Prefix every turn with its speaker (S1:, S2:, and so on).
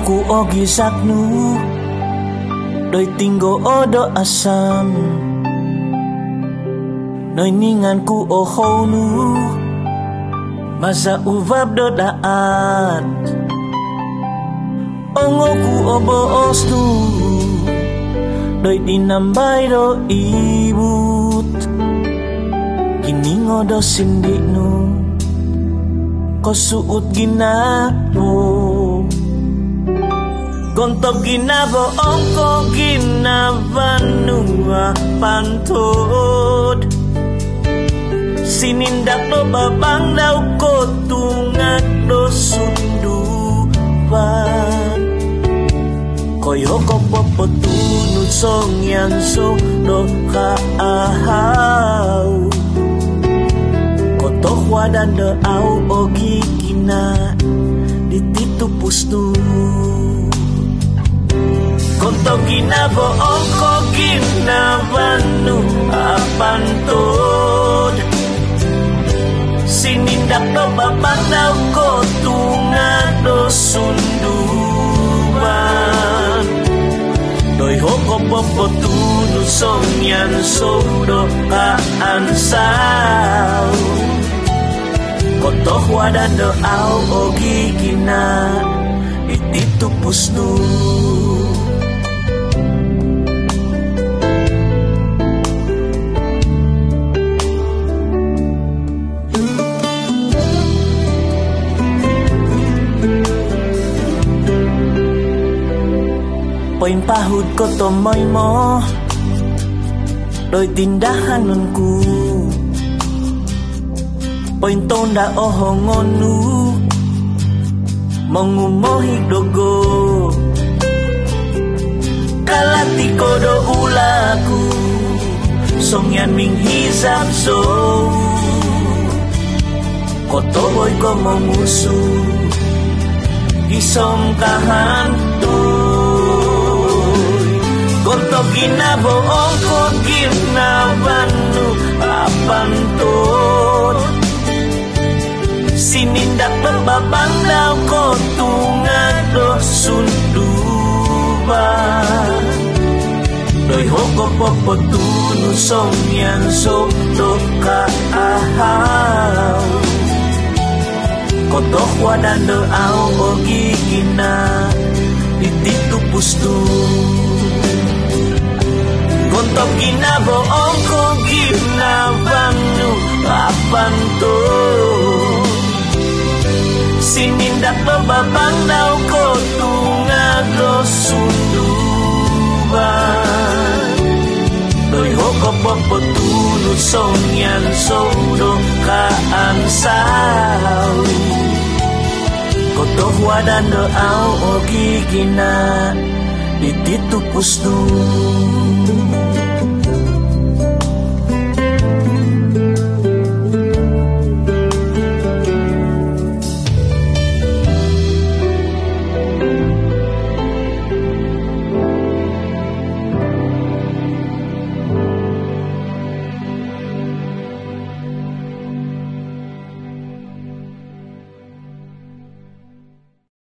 S1: ku ogi saknu doi tinggo odo asam noi ningan ku ohonu masa uvab do daat ongo ku obo osnu doi dinambay do ibut giningo do sindiknu ko suut ginabo gontok ginabo ongko ginabanua pantod sinindak do babang daw ko tungak do sunduban koyo ko popotunu song yan so do kaahaw kotoh wadan do au ogi kina dititupus nu kontok ginabo ongko ginabanu apantod sinindak do babang daw ko tungak do sunduban doi hoko popotunu song yan so do kaansaw kotoh wadan do au ogi kina ititupus nu poin pahud ko tomoy mo doi tindahan nunku poin tonda ohongonu mengumohik dogo kalati kodo ulaku songyan ming hisap so kotoboy ko mengusu isong kahantoy gontok ginabo ongko ginabanu apantod sinindak babang daw ko tungak do sunduban doi hoko popotunu song yan so do kaahaw kotoh wadan do au ogi kina dititupus tu gontok ginabo ongko ginabanu apantod sinindak babang daw ko tungak do sunduban doi hoko popotunu song yan so do kaansaw kotoh wadan do au ogi kina dititupus nu